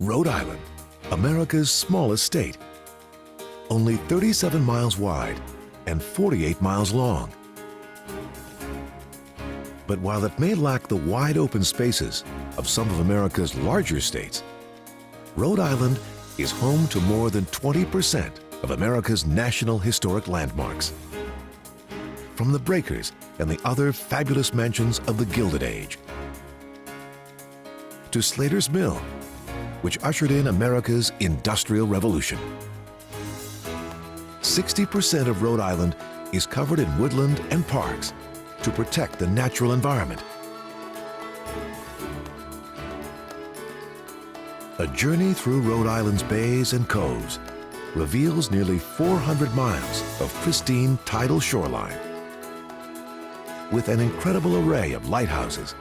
Rhode Island, America's smallest state, only 37 miles wide and 48 miles long. But while it may lack the wide open spaces of some of America's larger states, Rhode Island is home to more than 20% of America's national historic landmarks. From the breakers and the other fabulous mansions of the Gilded Age, to Slater's Mill, which ushered in America's Industrial Revolution. 60% of Rhode Island is covered in woodland and parks to protect the natural environment. A journey through Rhode Island's bays and coves reveals nearly 400 miles of pristine tidal shoreline, with an incredible array of lighthouses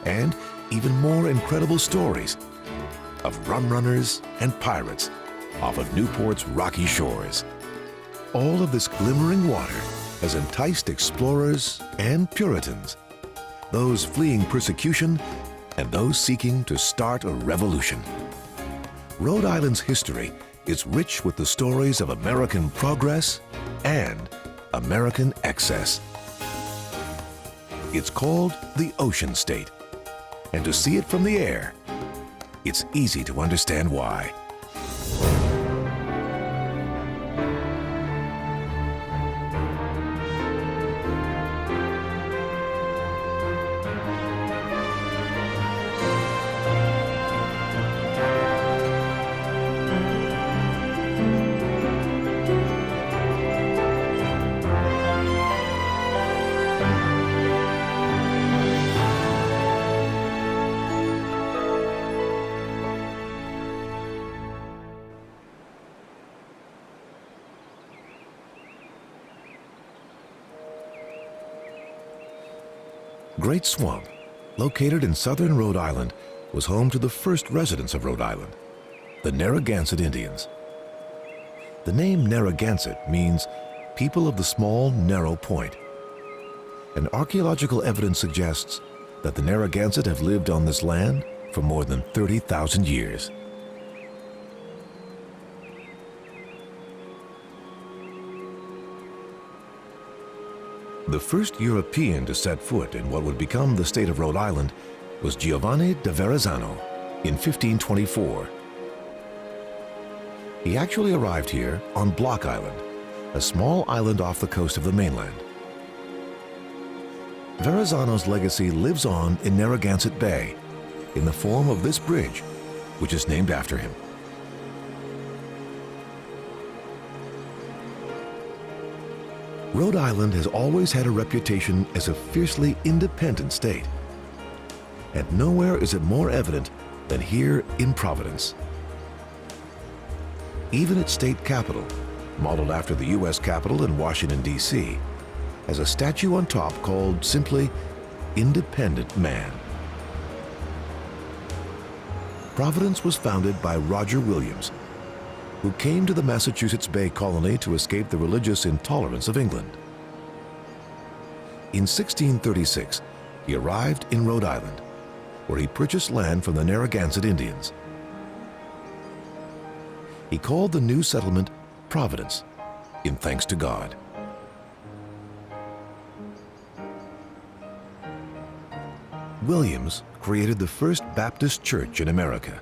and even more incredible stories of rum runners and pirates off of Newport's rocky shores. All of this glimmering water has enticed explorers and Puritans, those fleeing persecution and those seeking to start a revolution. Rhode Island's history is rich with the stories of American progress and American excess. It's called the Ocean State, and to see it from the air, it's easy to understand why. Great Swamp, located in southern Rhode Island, was home to the first residents of Rhode Island, the Narragansett Indians. The name Narragansett means people of the small, narrow point. And archaeological evidence suggests that the Narragansett have lived on this land for more than 30,000 years. The first European to set foot in what would become the state of Rhode Island was Giovanni da Verrazzano in 1524. He actually arrived here on Block Island, a small island off the coast of the mainland. Verrazzano's legacy lives on in Narragansett Bay in the form of this bridge, which is named after him. Rhode Island has always had a reputation as a fiercely independent state, and nowhere is it more evident than here in Providence. Even its state capital, modeled after the U.S. Capitol in Washington, D.C., has a statue on top called simply Independent Man. Providence was founded by Roger Williams, who came to the Massachusetts Bay Colony to escape the religious intolerance of England. In 1636, he arrived in Rhode Island, where he purchased land from the Narragansett Indians. He called the new settlement Providence, in thanks to God. Williams created the first Baptist church in America.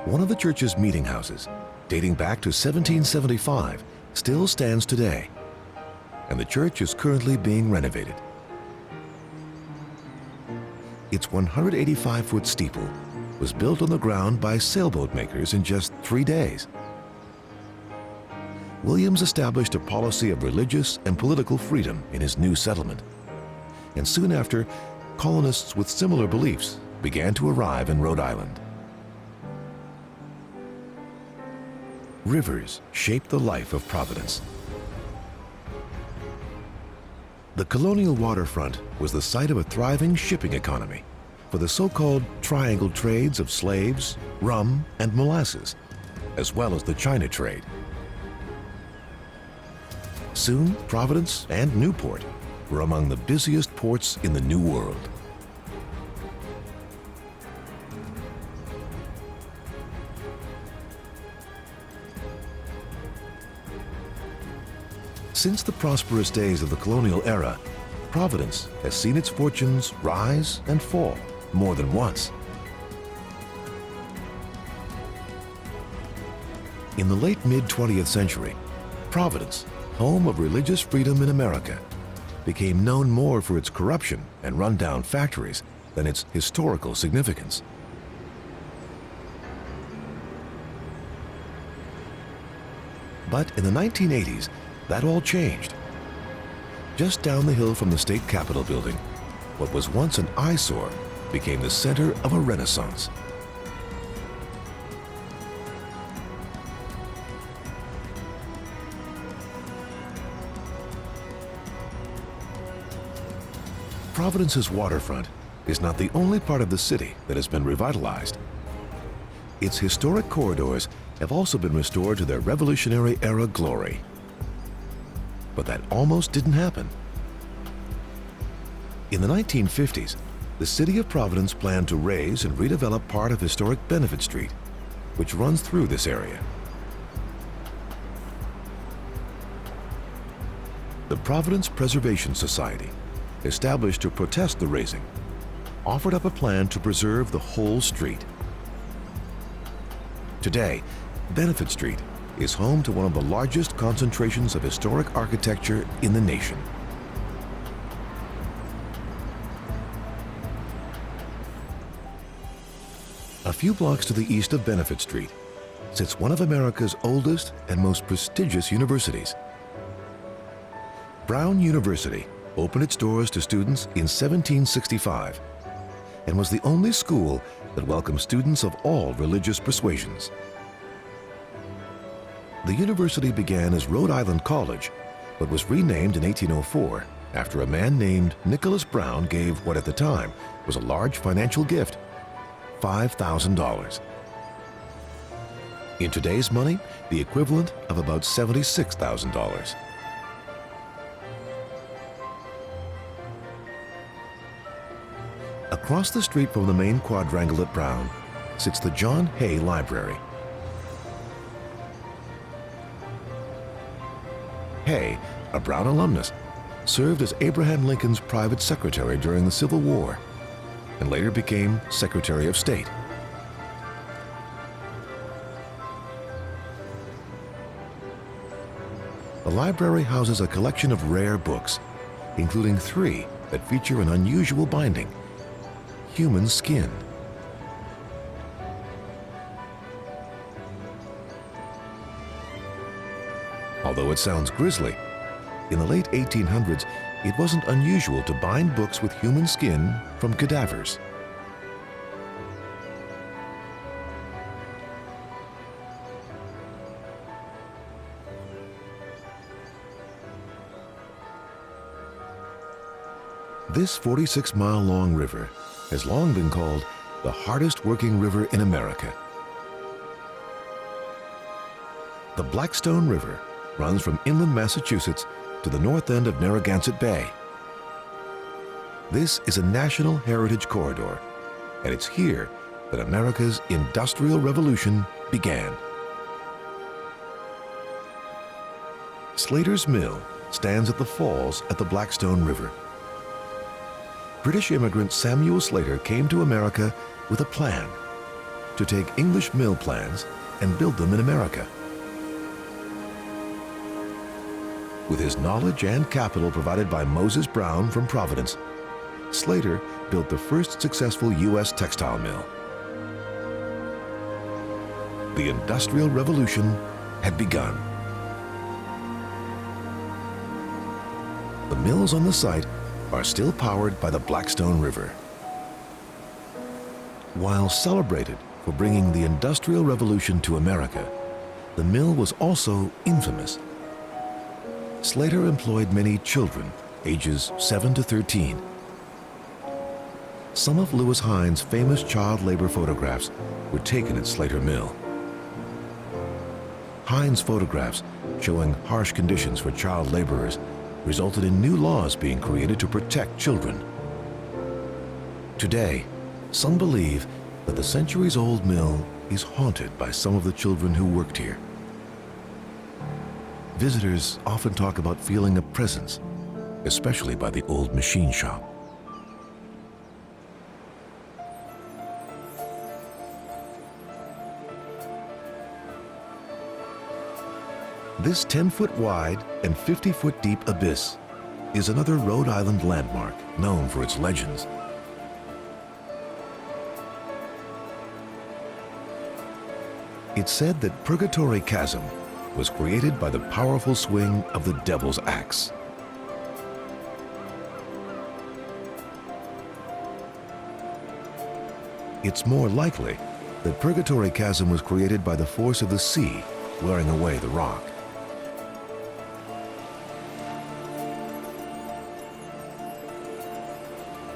One of the church's meeting houses, dating back to 1775, still stands today, and the church is currently being renovated. Its 185-foot steeple was built on the ground by sailboat makers in just 3 days. Williams established a policy of religious and political freedom in his new settlement, and soon after, colonists with similar beliefs began to arrive in Rhode Island. Rivers shaped the life of Providence. The Colonial waterfront was the site of a thriving shipping economy for the so-called triangle trades of slaves, rum, and molasses, as well as the China trade. Soon, Providence and Newport were among the busiest ports in the New World. Since the prosperous days of the colonial era, Providence has seen its fortunes rise and fall more than once. In the late mid-20th century, Providence, home of religious freedom in America, became known more for its corruption and rundown factories than its historical significance. But in the 1980s, that all changed. Just down the hill from the state capitol building, what was once an eyesore became the center of a renaissance. Providence's waterfront is not the only part of the city that has been revitalized. Its historic corridors have also been restored to their Revolutionary-era glory. But that almost didn't happen. In the 1950s, the city of Providence planned to raise and redevelop part of historic Benefit Street, which runs through this area. The Providence Preservation Society, established to protest the raising, offered up a plan to preserve the whole street. Today, Benefit Street is home to one of the largest concentrations of historic architecture in the nation. A few blocks to the east of Benefit Street sits one of America's oldest and most prestigious universities. Brown University opened its doors to students in 1765 and was the only school that welcomed students of all religious persuasions. The university began as Rhode Island College, but was renamed in 1804 after a man named Nicholas Brown gave what at the time was a large financial gift, $5,000. In today's money, the equivalent of about $76,000. Across the street from the main quadrangle at Brown sits the John Hay Library. Hay, a Brown alumnus, served as Abraham Lincoln's private secretary during the Civil War and later became Secretary of State. The library houses a collection of rare books, including 3 that feature an unusual binding: human skin. Although it sounds grisly, in the late 1800s, it wasn't unusual to bind books with human skin from cadavers. This 46-mile-long river has long been called the hardest working river in America. The Blackstone River runs from inland Massachusetts to the north end of Narragansett Bay. This is a National Heritage Corridor, and it's here that America's Industrial Revolution began. Slater's Mill stands at the falls at the Blackstone River. British immigrant Samuel Slater came to America with a plan to take English mill plans and build them in America. With his knowledge and capital provided by Moses Brown from Providence, Slater built the first successful U.S. textile mill. The Industrial Revolution had begun. The mills on the site are still powered by the Blackstone River. While celebrated for bringing the Industrial Revolution to America, the mill was also infamous. Slater employed many children, ages 7 to 13. Some of Lewis Hines' famous child labor photographs were taken at Slater Mill. Hines' photographs, showing harsh conditions for child laborers, resulted in new laws being created to protect children. Today, some believe that the centuries-old mill is haunted by some of the children who worked here. visitors often talk about feeling a presence, especially by the old machine shop. This 10-foot wide and 50-foot deep abyss is another Rhode Island landmark known for its legends. It's said that Purgatory Chasm was created by the powerful swing of the Devil's Axe. It's more likely that Purgatory Chasm was created by the force of the sea wearing away the rock.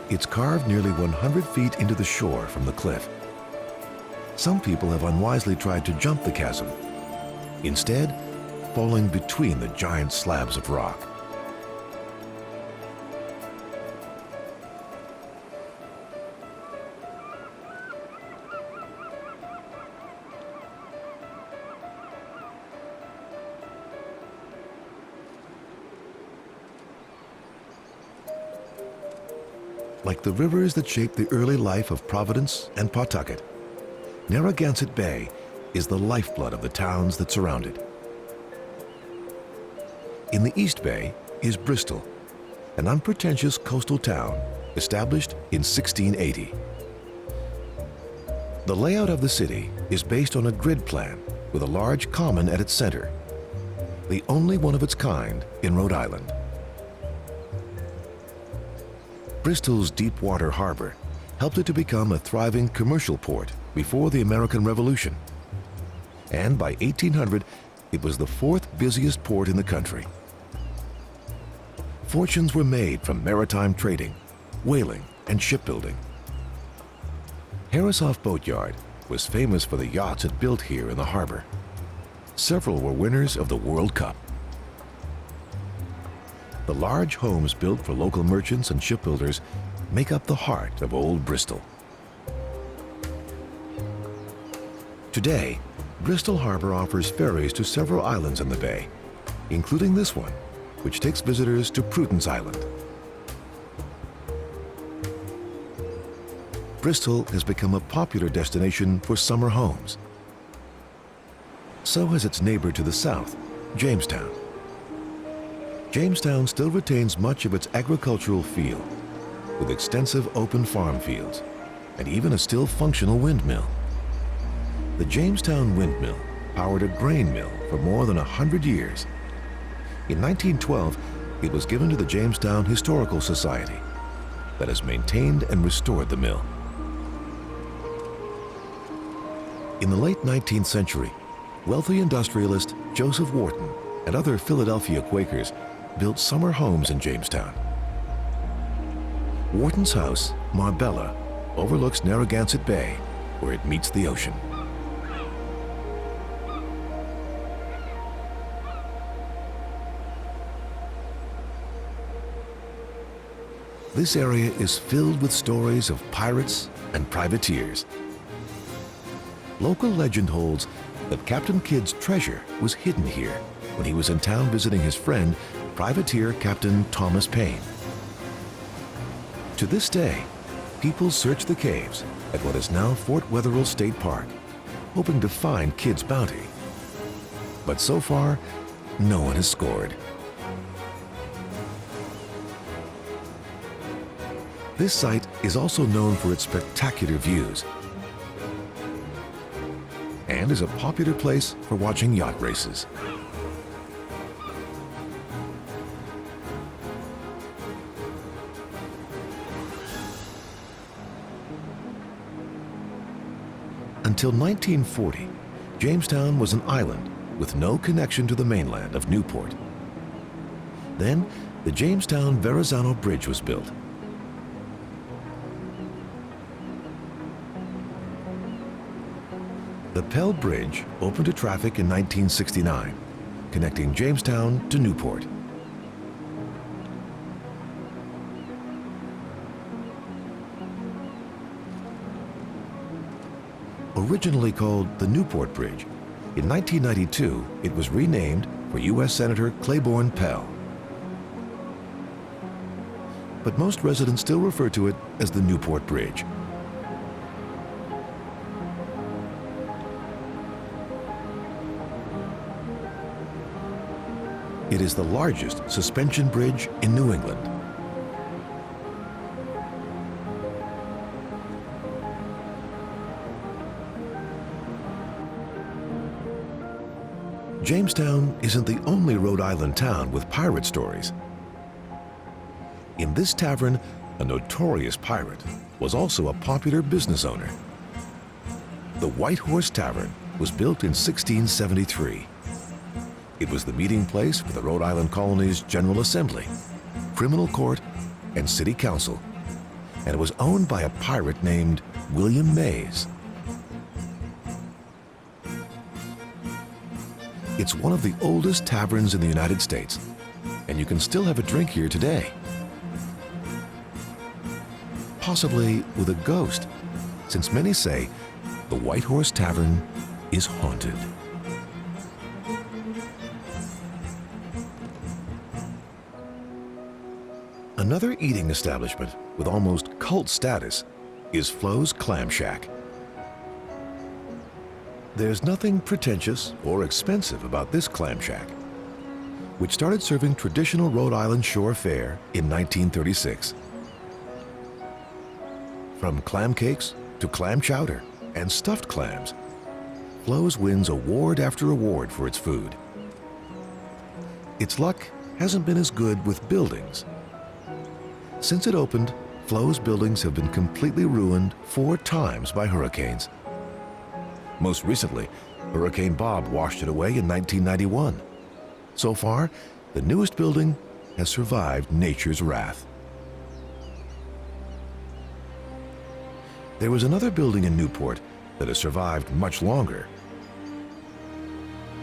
It's carved nearly 100 feet into the shore from the cliff. Some people have unwisely tried to jump the chasm, instead falling between the giant slabs of rock. Like the rivers that shaped the early life of Providence and Pawtucket, Narragansett Bay is the lifeblood of the towns that surround it. In the East Bay is Bristol, an unpretentious coastal town established in 1680. The layout of the city is based on a grid plan with a large common at its center, the only one of its kind in Rhode Island. Bristol's deep water harbor helped it to become a thriving commercial port before the American Revolution. And by 1800, it was the fourth busiest port in the country. Fortunes were made from maritime trading, whaling, and shipbuilding. Harrisoff Boatyard was famous for the yachts it built here in the harbor. Several were winners of the World Cup. The large homes built for local merchants and shipbuilders make up the heart of Old Bristol. Today, Bristol Harbor offers ferries to several islands in the bay, including this one, which takes visitors to Prudence Island. Bristol has become a popular destination for summer homes. So has its neighbor to the south, Jamestown. Jamestown still retains much of its agricultural feel, with extensive open farm fields and even a still functional windmill. The Jamestown windmill powered a grain mill for more than 100 years. In 1912, it was given to the Jamestown Historical Society that has maintained and restored the mill. In the late 19th century, wealthy industrialist Joseph Wharton and other Philadelphia Quakers built summer homes in Jamestown. Wharton's house, Marbella, overlooks Narragansett Bay, where it meets the ocean. This area is filled with stories of pirates and privateers. Local legend holds that Captain Kidd's treasure was hidden here when he was in town visiting his friend, privateer Captain Thomas Paine. To this day, people search the caves at what is now Fort Wetherill State Park, hoping to find Kidd's bounty. But so far, no one has scored. This site is also known for its spectacular views and is a popular place for watching yacht races. Until 1940, Jamestown was an island with no connection to the mainland of Newport. Then, the Jamestown-Verrazano Bridge was built. The Pell Bridge opened to traffic in 1969, connecting Jamestown to Newport. Originally called the Newport Bridge, in 1992 it was renamed for U.S. Senator Claiborne Pell. But most residents still refer to it as the Newport Bridge. It is the largest suspension bridge in New England. Jamestown isn't the only Rhode Island town with pirate stories. In this tavern, a notorious pirate was also a popular business owner. The White Horse Tavern was built in 1673. It was the meeting place for the Rhode Island Colony's General Assembly, Criminal Court, and City Council, and it was owned by a pirate named William Mays. It's one of the oldest taverns in the United States, and you can still have a drink here today. Possibly with a ghost, since many say the White Horse Tavern is haunted. Another eating establishment with almost cult status is Flo's Clam Shack. There's nothing pretentious or expensive about this clam shack, which started serving traditional Rhode Island shore fare in 1936. From clam cakes to clam chowder and stuffed clams, Flo's wins award after award for its food. Its luck hasn't been as good with buildings. Since it opened, Flo's buildings have been completely ruined 4 times by hurricanes. Most recently, Hurricane Bob washed it away in 1991. So far, the newest building has survived nature's wrath. There was another building in Newport that has survived much longer.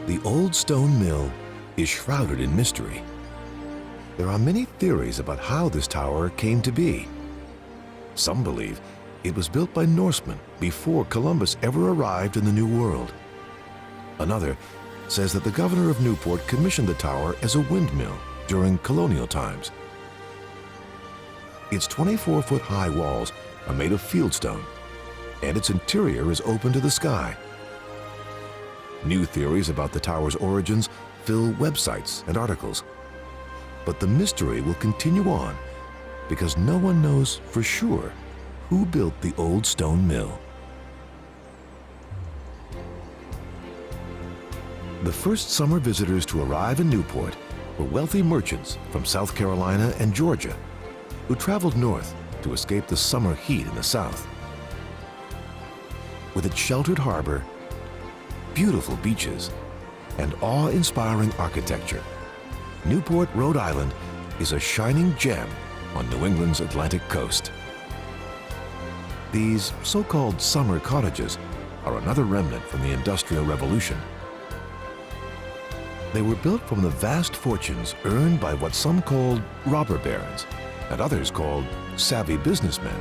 The old stone mill is shrouded in mystery. There are many theories about how this tower came to be. Some believe it was built by Norsemen before Columbus ever arrived in the New World. Another says that the governor of Newport commissioned the tower as a windmill during colonial times. Its 24-foot-high walls are made of fieldstone, and its interior is open to the sky. New theories about the tower's origins fill websites and articles. But the mystery will continue on because no one knows for sure who built the old stone mill. The first summer visitors to arrive in Newport were wealthy merchants from South Carolina and Georgia who traveled north to escape the summer heat in the south. With its sheltered harbor, beautiful beaches, and awe-inspiring architecture, Newport, Rhode Island is a shining gem on New England's Atlantic coast. These so-called summer cottages are another remnant from the Industrial Revolution. They were built from the vast fortunes earned by what some called robber barons and others called savvy businessmen.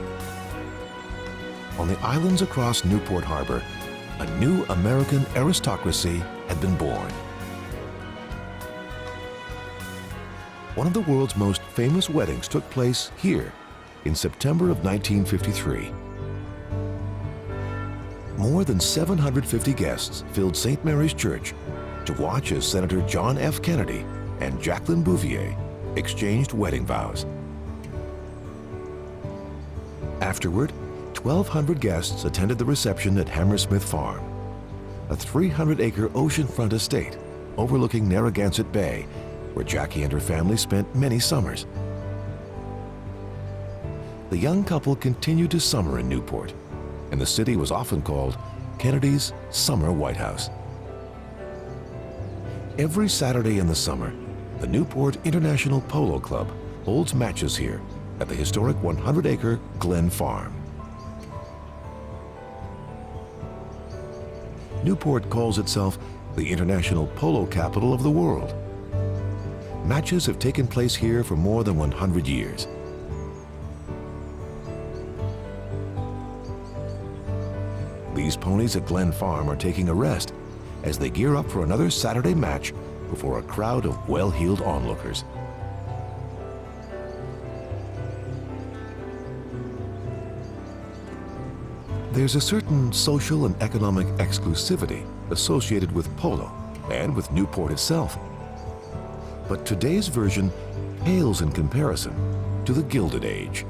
On the islands across Newport Harbor, a new American aristocracy had been born. One of the world's most famous weddings took place here in September of 1953. More than 750 guests filled St. Mary's Church to watch as Senator John F. Kennedy and Jacqueline Bouvier exchanged wedding vows. Afterward, 1,200 guests attended the reception at Hammersmith Farm, a 300-acre oceanfront estate overlooking Narragansett Bay, where Jackie and her family spent many summers. The young couple continued to summer in Newport, and the city was often called Kennedy's Summer White House. Every Saturday in the summer, the Newport International Polo Club holds matches here at the historic 100-acre Glen Farm. Newport calls itself the international polo capital of the world. Matches have taken place here for more than 100 years. These ponies at Glen Farm are taking a rest as they gear up for another Saturday match before a crowd of well-heeled onlookers. There's a certain social and economic exclusivity associated with polo and with Newport itself. But today's version pales in comparison to the Gilded Age.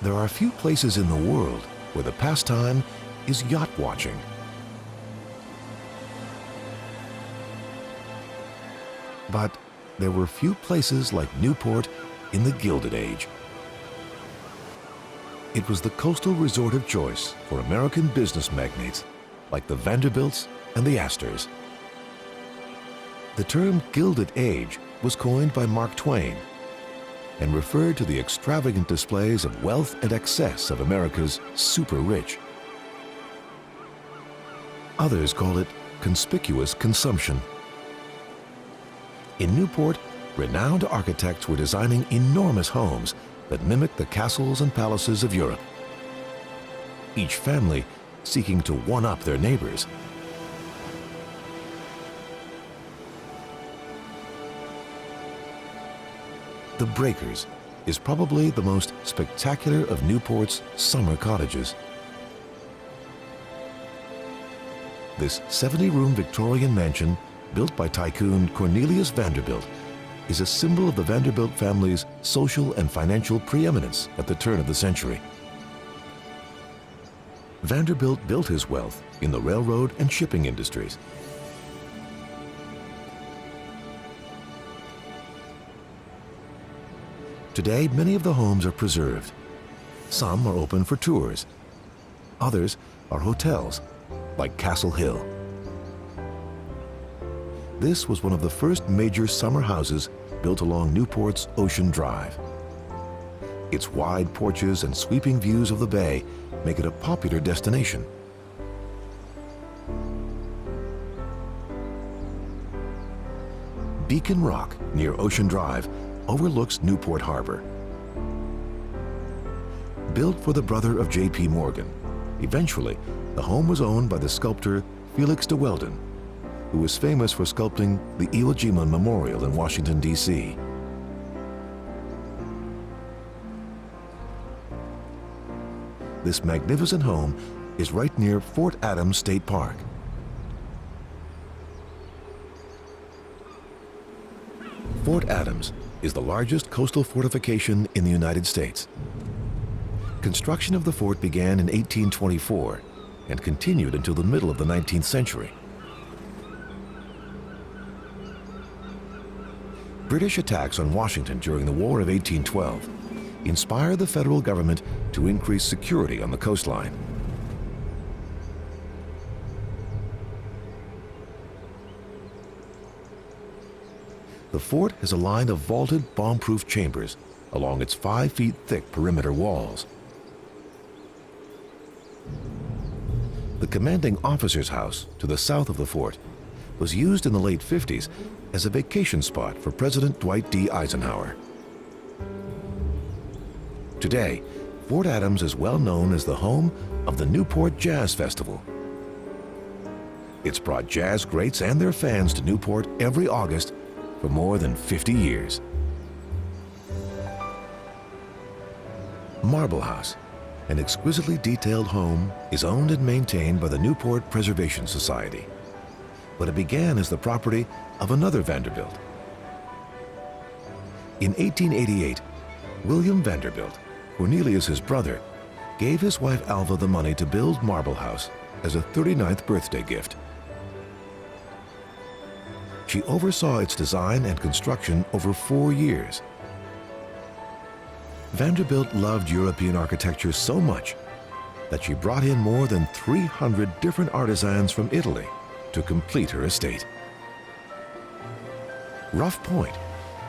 There are few places in the world where the pastime is yacht watching. But there were few places like Newport in the Gilded Age. It was the coastal resort of choice for American business magnates like the Vanderbilts and the Astors. The term Gilded Age was coined by Mark Twain and referred to the extravagant displays of wealth and excess of America's super rich. Others call it conspicuous consumption. In Newport, renowned architects were designing enormous homes that mimicked the castles and palaces of Europe, each family seeking to one-up their neighbors. The Breakers is probably the most spectacular of Newport's summer cottages. This 70-room Victorian mansion, built by tycoon Cornelius Vanderbilt, is a symbol of the Vanderbilt family's social and financial preeminence at the turn of the century. Vanderbilt built his wealth in the railroad and shipping industries. Today, many of the homes are preserved. Some are open for tours. Others are hotels, like Castle Hill. This was one of the first major summer houses built along Newport's Ocean Drive. Its wide porches and sweeping views of the bay make it a popular destination. Beacon Rock, near Ocean Drive, overlooks Newport Harbor. Built for the brother of J.P. Morgan, eventually the home was owned by the sculptor Felix de Weldon, who was famous for sculpting the Iwo Jima Memorial in Washington, D.C. This magnificent home is right near Fort Adams State Park. Fort Adams is the largest coastal fortification in the United States. Construction of the fort began in 1824 and continued until the middle of the 19th century. British attacks on Washington during the War of 1812 inspired the federal government to increase security on the coastline. The fort has a line of vaulted bomb-proof chambers along its 5 feet thick perimeter walls. The commanding officer's house to the south of the fort was used in the late 50s as a vacation spot for President Dwight D. Eisenhower. Today, Fort Adams is well known as the home of the Newport Jazz Festival. It's brought jazz greats and their fans to Newport every August for more than 50 years. Marble House, an exquisitely detailed home, is owned and maintained by the Newport Preservation Society, but it began as the property of another Vanderbilt. In 1888, William Vanderbilt, Cornelius's brother, gave his wife Alva the money to build Marble House as a 39th birthday gift. She oversaw its design and construction over 4 years. Vanderbilt loved European architecture so much that she brought in more than 300 different artisans from Italy to complete her estate. Rough Point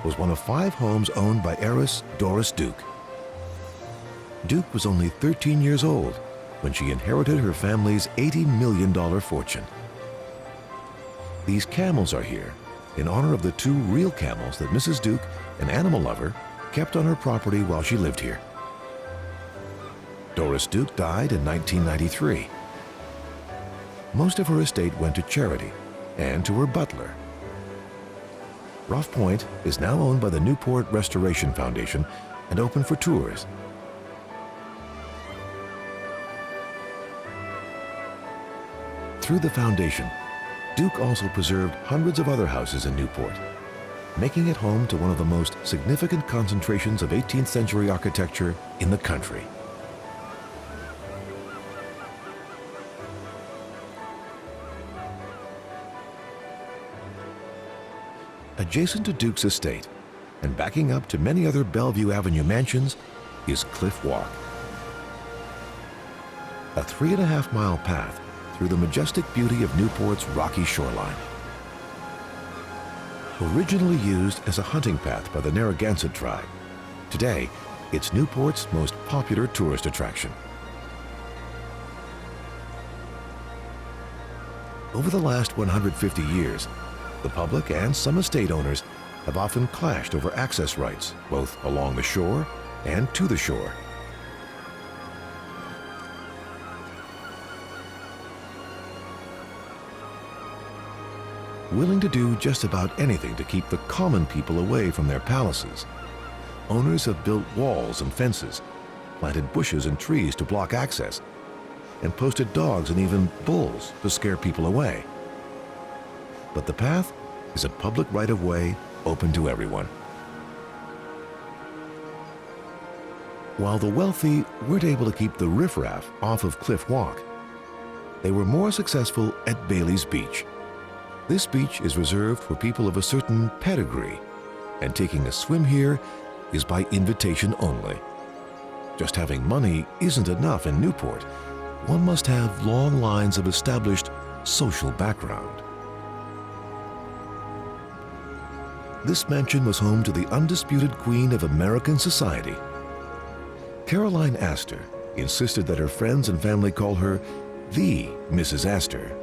was one of 5 homes owned by heiress Doris Duke. Duke was only 13 years old when she inherited her family's $80 million fortune. These camels are here in honor of the two real camels that Mrs. Duke, an animal lover, kept on her property while she lived here. Doris Duke died in 1993. Most of her estate went to charity and to her butler. Rough Point is now owned by the Newport Restoration Foundation and open for tours. Through the foundation, Duke also preserved hundreds of other houses in Newport, making it home to one of the most significant concentrations of 18th century architecture in the country. Adjacent to Duke's estate, and backing up to many other Bellevue Avenue mansions, is Cliff Walk, a 3.5-mile path through the majestic beauty of Newport's rocky shoreline. Originally used as a hunting path by the Narragansett tribe, today it's Newport's most popular tourist attraction. Over the last 150 years, the public and some estate owners have often clashed over access rights, both along the shore and to the shore. Willing to do just about anything to keep the common people away from their palaces, owners have built walls and fences, planted bushes and trees to block access, and posted dogs and even bulls to scare people away. But the path is a public right-of-way open to everyone. While the wealthy weren't able to keep the riffraff off of Cliff Walk, they were more successful at Bailey's Beach. This beach is reserved for people of a certain pedigree, and taking a swim here is by invitation only. Just having money isn't enough in Newport. One must have long lines of established social background. This mansion was home to the undisputed queen of American society. Caroline Astor insisted that her friends and family call her the Mrs. Astor.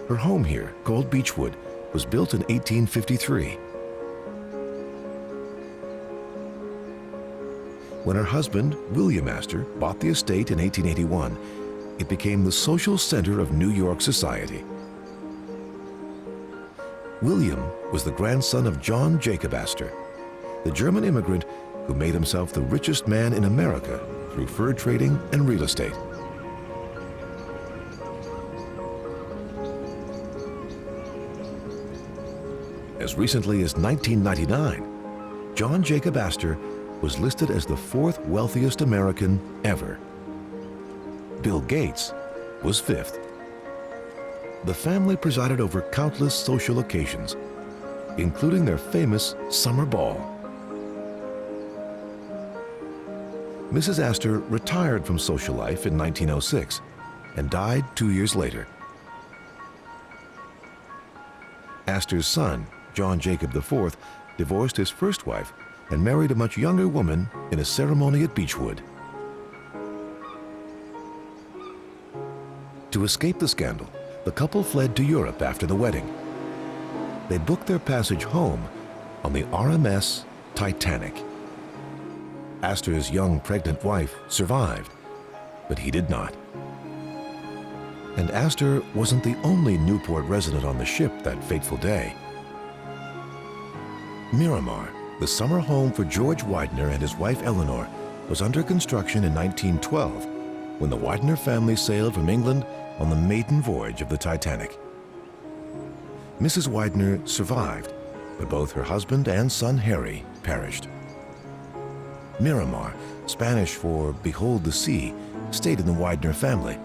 Her home here, called Beechwood, was built in 1853. When her husband, William Astor, bought the estate in 1881, it became the social center of New York society. William was the grandson of John Jacob Astor, the German immigrant who made himself the richest man in America through fur trading and real estate. As recently as 1999, John Jacob Astor was listed as the 4th wealthiest American ever. Bill Gates was 5th. The family presided over countless social occasions, including their famous summer ball. Mrs. Astor retired from social life in 1906 and died 2 years later. Astor's son, John Jacob IV, divorced his first wife and married a much younger woman in a ceremony at Beechwood. To escape the scandal, the couple fled to Europe after the wedding. They booked their passage home on the RMS Titanic. Astor's young pregnant wife survived, but he did not. And Astor wasn't the only Newport resident on the ship that fateful day. Miramar, the summer home for George Widener and his wife Eleanor, was under construction in 1912 when the Widener family sailed from England on the maiden voyage of the Titanic. Mrs. Widener survived, but both her husband and son Harry perished. Miramar, Spanish for "behold the sea," stayed in the Widener family.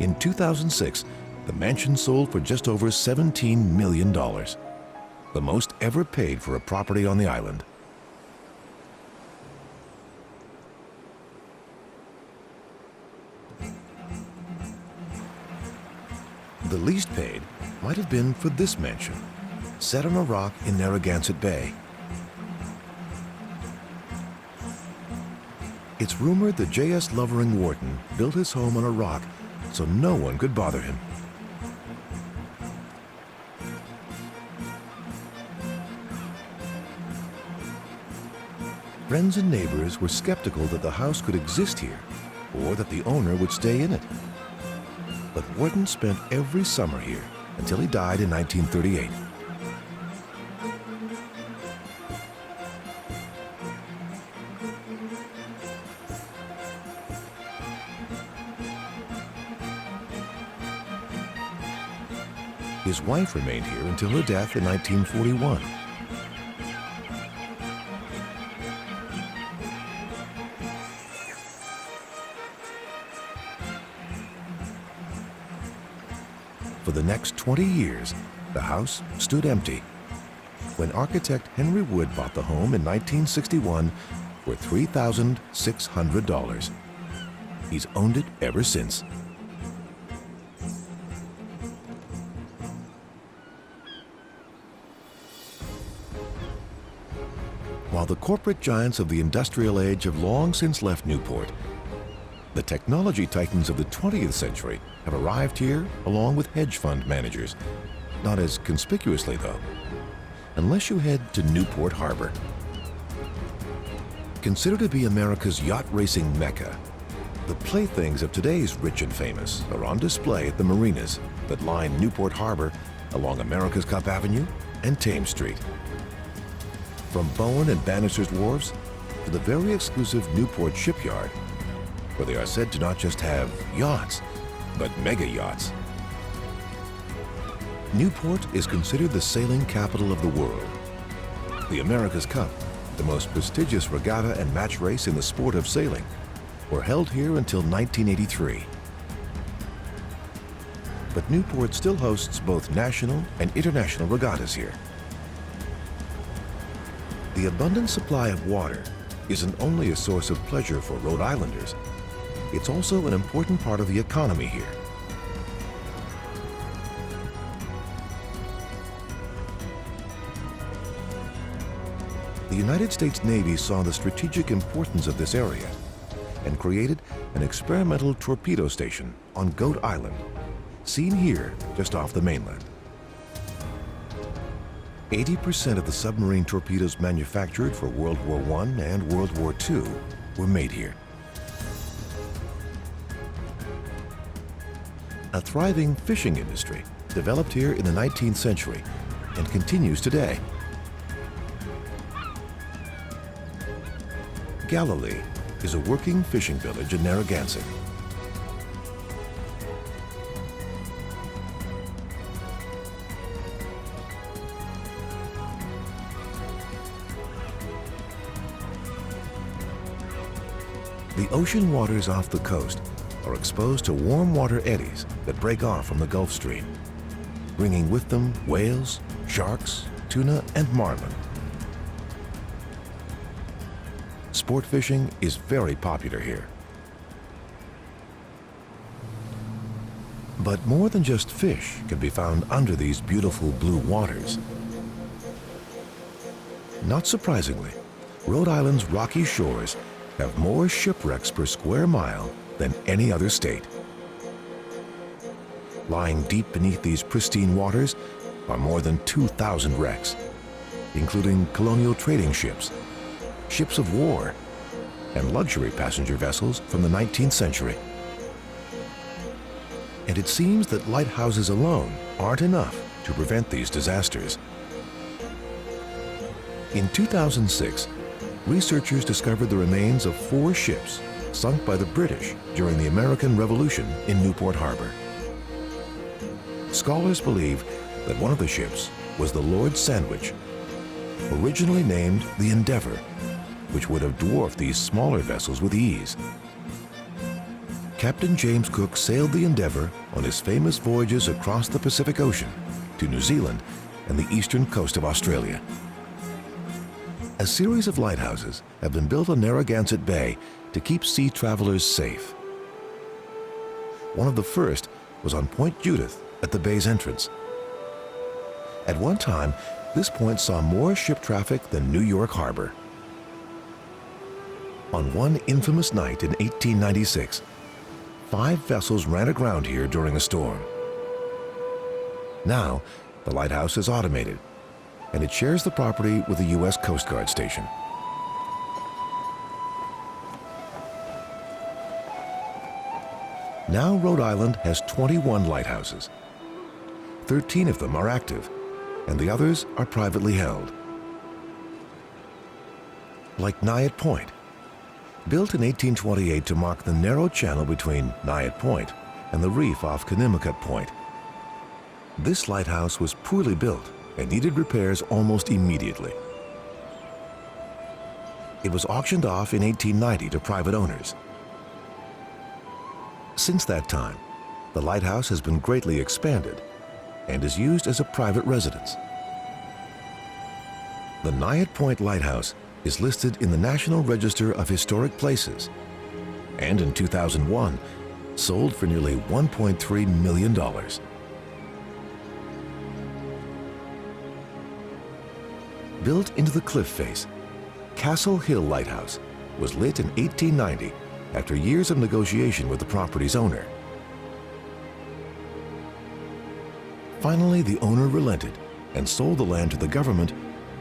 In 2006, the mansion sold for just over $17 million, the most ever paid for a property on the island. The least paid might have been for this mansion, set on a rock in Narragansett Bay. It's rumored that J.S. Lovering Wharton built his home on a rock so no one could bother him. Friends and neighbors were skeptical that the house could exist here or that the owner would stay in it. But Wharton spent every summer here until he died in 1938. His wife remained here until her death in 1941. For the next 20 years, the house stood empty. When architect Henry Wood bought the home in 1961 for $3,600. He's owned it ever since. While the corporate giants of the industrial age have long since left Newport, the technology titans of the 20th century have arrived here along with hedge fund managers. Not as conspicuously, though, unless you head to Newport Harbor. Considered to be America's yacht racing mecca, the playthings of today's rich and famous are on display at the marinas that line Newport Harbor along America's Cup Avenue and Thames Street. From Bowen and Bannister's wharves to the very exclusive Newport shipyard, where they are said to not just have yachts, but mega yachts. Newport is considered the sailing capital of the world. The America's Cup, the most prestigious regatta and match race in the sport of sailing, were held here until 1983. But Newport still hosts both national and international regattas here. The abundant supply of water isn't only a source of pleasure for Rhode Islanders, it's also an important part of the economy here. The United States Navy saw the strategic importance of this area and created an experimental torpedo station on Goat Island, seen here just off the mainland. 80% of the submarine torpedoes manufactured for World War I and World War II were made here. A thriving fishing industry developed here in the 19th century and continues today. Galilee is a working fishing village in Narragansett. The ocean waters off the coast are exposed to warm water eddies that break off from the Gulf Stream, bringing with them whales, sharks, tuna, and marlin. Sport fishing is very popular here. But more than just fish can be found under these beautiful blue waters. Not surprisingly, Rhode Island's rocky shores have more shipwrecks per square mile than any other state. Lying deep beneath these pristine waters are more than 2,000 wrecks, including colonial trading ships, ships of war, and luxury passenger vessels from the 19th century. And it seems that lighthouses alone aren't enough to prevent these disasters. In 2006, researchers discovered the remains of 4 ships sunk by the British during the American Revolution in Newport Harbor. Scholars believe that one of the ships was the Lord Sandwich, originally named the Endeavour, which would have dwarfed these smaller vessels with ease. Captain James Cook sailed the Endeavour on his famous voyages across the Pacific Ocean to New Zealand and the eastern coast of Australia. A series of lighthouses have been built on Narragansett Bay to keep sea travelers safe. One of the first was on Point Judith at the bay's entrance. At one time, this point saw more ship traffic than New York Harbor. On one infamous night in 1896, 5 vessels ran aground here during a storm. Now, the lighthouse is automated, and it shares the property with the U.S. Coast Guard station. Now Rhode Island has 21 lighthouses. 13 of them are active, and the others are privately held. Like Nyack Point, built in 1828 to mark the narrow channel between Nyack Point and the reef off Connemuccut Point. This lighthouse was poorly built and needed repairs almost immediately. It was auctioned off in 1890 to private owners. Since that time, the lighthouse has been greatly expanded and is used as a private residence. The Nyack Point Lighthouse is listed in the National Register of Historic Places and in 2001 sold for nearly $1.3 million. Built into the cliff face, Castle Hill Lighthouse was lit in 1890 after years of negotiation with the property's owner. Finally, the owner relented and sold the land to the government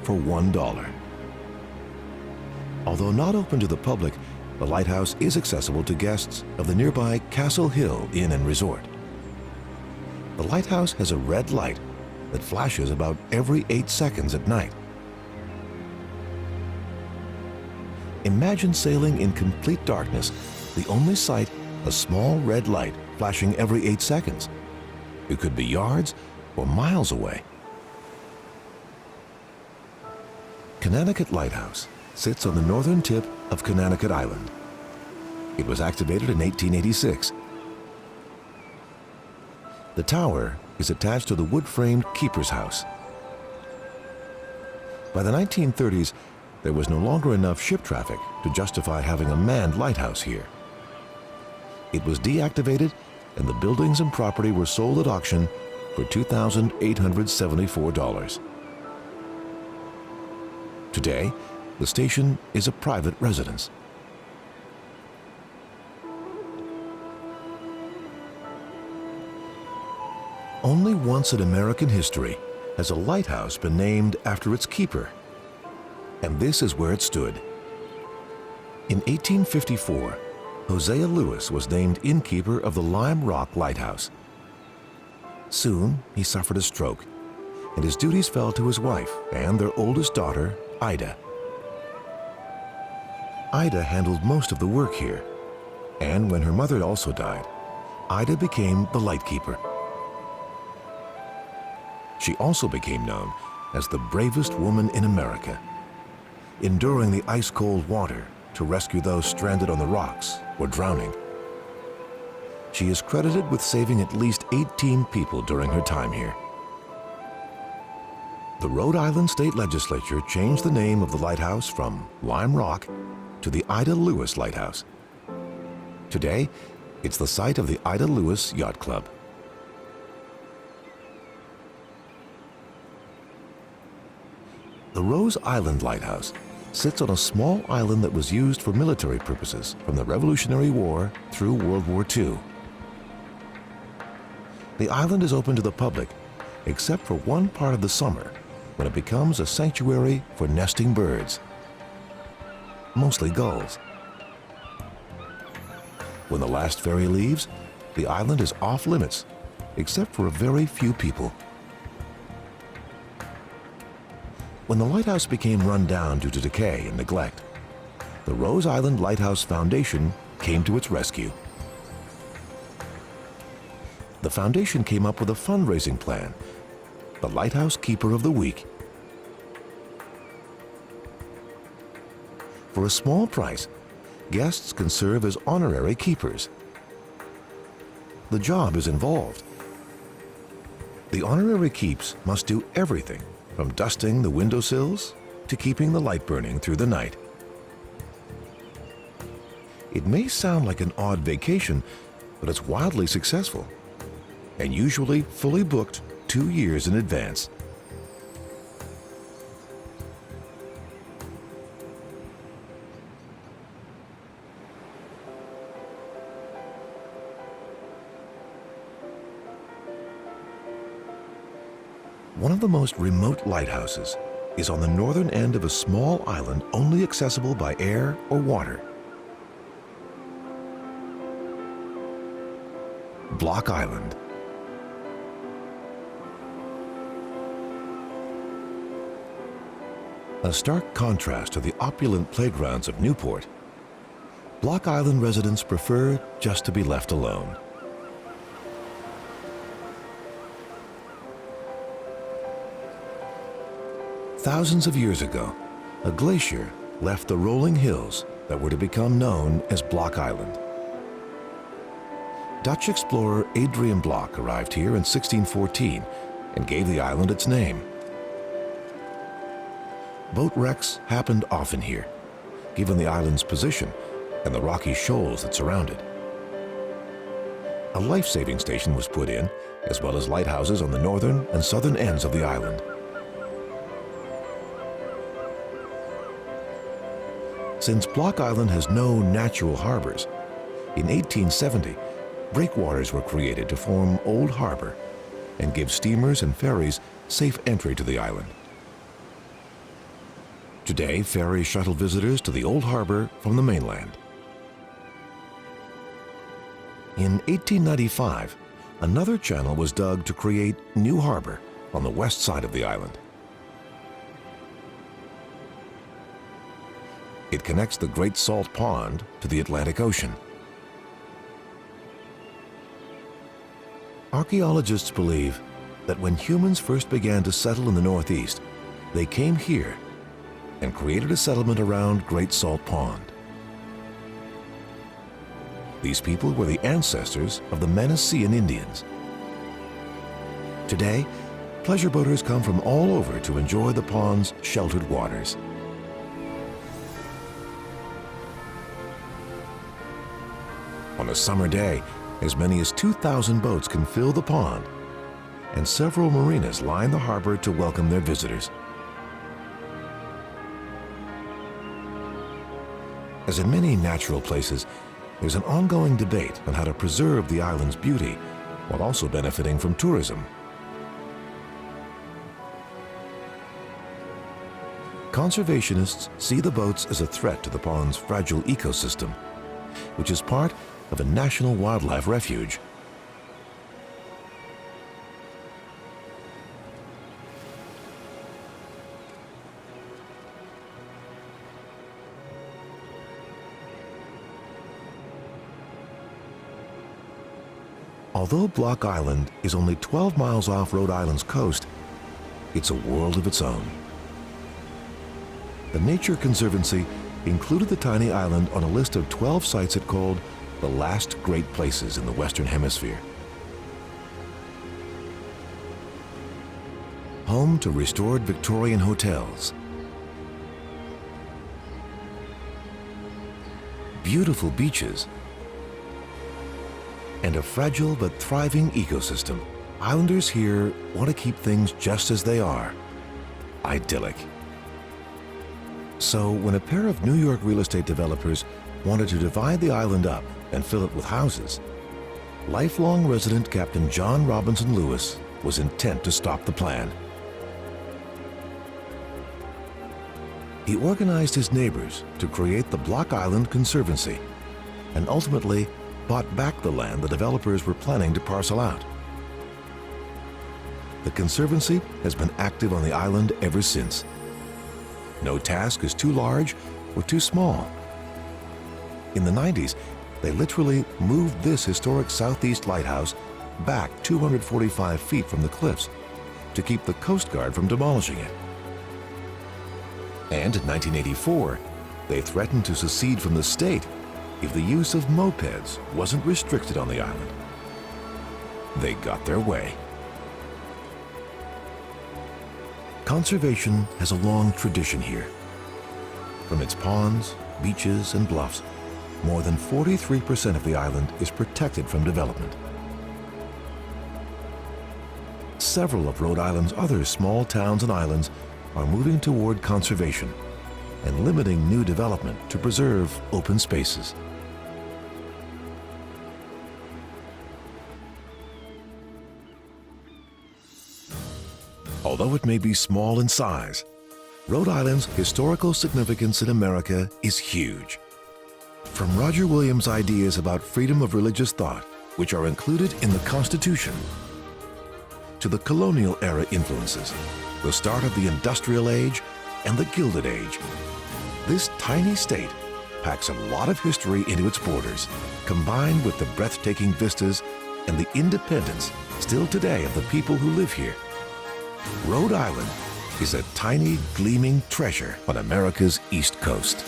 for $1. Although not open to the public, the lighthouse is accessible to guests of the nearby Castle Hill Inn and Resort. The lighthouse has a red light that flashes about every 8 seconds at night. Imagine sailing in complete darkness, the only sight a small red light flashing every 8 seconds. It could be yards or miles away. Connemuccut Lighthouse sits on the northern tip of Connemuccut Island. It was activated in 1886. The tower is attached to the wood-framed keeper's house. By the 1930s, there was no longer enough ship traffic to justify having a manned lighthouse here. It was deactivated and the buildings and property were sold at auction for $2,874. Today, the station is a private residence. Only once in American history has a lighthouse been named after its keeper, and this is where it stood. In 1854, Hosea Lewis was named innkeeper of the Lime Rock Lighthouse. Soon, he suffered a stroke, and his duties fell to his wife and their oldest daughter, Ida. Ida handled most of the work here, and when her mother also died, Ida became the lightkeeper. She also became known as the bravest woman in America, enduring the ice-cold water to rescue those stranded on the rocks or drowning. She is credited with saving at least 18 people during her time here. The Rhode Island State Legislature changed the name of the lighthouse from Lime Rock to the Ida Lewis Lighthouse. Today, it's the site of the Ida Lewis Yacht Club. The Rose Island Lighthouse sits on a small island that was used for military purposes from the Revolutionary War through World War II. The island is open to the public, except for one part of the summer, when it becomes a sanctuary for nesting birds, mostly gulls. When the last ferry leaves, the island is off limits, except for a very few people. When the lighthouse became run down due to decay and neglect, the Rose Island Lighthouse Foundation came to its rescue. The foundation came up with a fundraising plan, the Lighthouse Keeper of the Week. For a small price, guests can serve as honorary keepers. The job is involved. The honorary keeps must do everything from dusting the windowsills to keeping the light burning through the night. It may sound like an odd vacation, but it's wildly successful and usually fully booked 2 years in advance. One of the most remote lighthouses is on the northern end of a small island only accessible by air or water. Block Island. A stark contrast to the opulent playgrounds of Newport, Block Island residents prefer just to be left alone. Thousands of years ago, a glacier left the rolling hills that were to become known as Block Island. Dutch explorer Adrian Block arrived here in 1614 and gave the island its name. Boat wrecks happened often here, given the island's position and the rocky shoals that surround it. A life-saving station was put in, as well as lighthouses on the northern and southern ends of the island. Since Block Island has no natural harbors, in 1870, breakwaters were created to form Old Harbor and give steamers and ferries safe entry to the island. Today, ferries shuttle visitors to the Old Harbor from the mainland. In 1895, another channel was dug to create New Harbor on the west side of the island. It connects the Great Salt Pond to the Atlantic Ocean. Archaeologists believe that when humans first began to settle in the Northeast, they came here and created a settlement around Great Salt Pond. These people were the ancestors of the Manacean Indians. Today, pleasure boaters come from all over to enjoy the pond's sheltered waters. On a summer day, as many as 2,000 boats can fill the pond, and several marinas line the harbor to welcome their visitors. As in many natural places, there's an ongoing debate on how to preserve the island's beauty while also benefiting from tourism. Conservationists see the boats as a threat to the pond's fragile ecosystem, which is part of a national wildlife refuge. Although Block Island is only 12 miles off Rhode Island's coast, it's a world of its own. The Nature Conservancy included the tiny island on a list of 12 sites it called the last great places in the Western Hemisphere. Home to restored Victorian hotels, beautiful beaches, and a fragile but thriving ecosystem, islanders here want to keep things just as they are, idyllic. So when a pair of New York real estate developers wanted to divide the island up and fill it with houses, lifelong resident Captain John Robinson Lewis was intent to stop the plan. He organized his neighbors to create the Block Island Conservancy and ultimately bought back the land the developers were planning to parcel out. The Conservancy has been active on the island ever since. No task is too large or too small. In the 90s, they literally moved this historic southeast lighthouse back 245 feet from the cliffs to keep the Coast Guard from demolishing it. And in 1984, they threatened to secede from the state if the use of mopeds wasn't restricted on the island. They got their way. Conservation has a long tradition here. From its ponds, beaches, and bluffs, more than 43% of the island is protected from development. Several of Rhode Island's other small towns and islands are moving toward conservation and limiting new development to preserve open spaces. Although it may be small in size, Rhode Island's historical significance in America is huge. From Roger Williams' ideas about freedom of religious thought which are included in the Constitution, to the colonial era influences, the start of the Industrial Age and the Gilded Age. This tiny state packs a lot of history into its borders, combined with the breathtaking vistas and the independence still today of the people who live here. Rhode Island is a tiny, gleaming treasure on America's East Coast.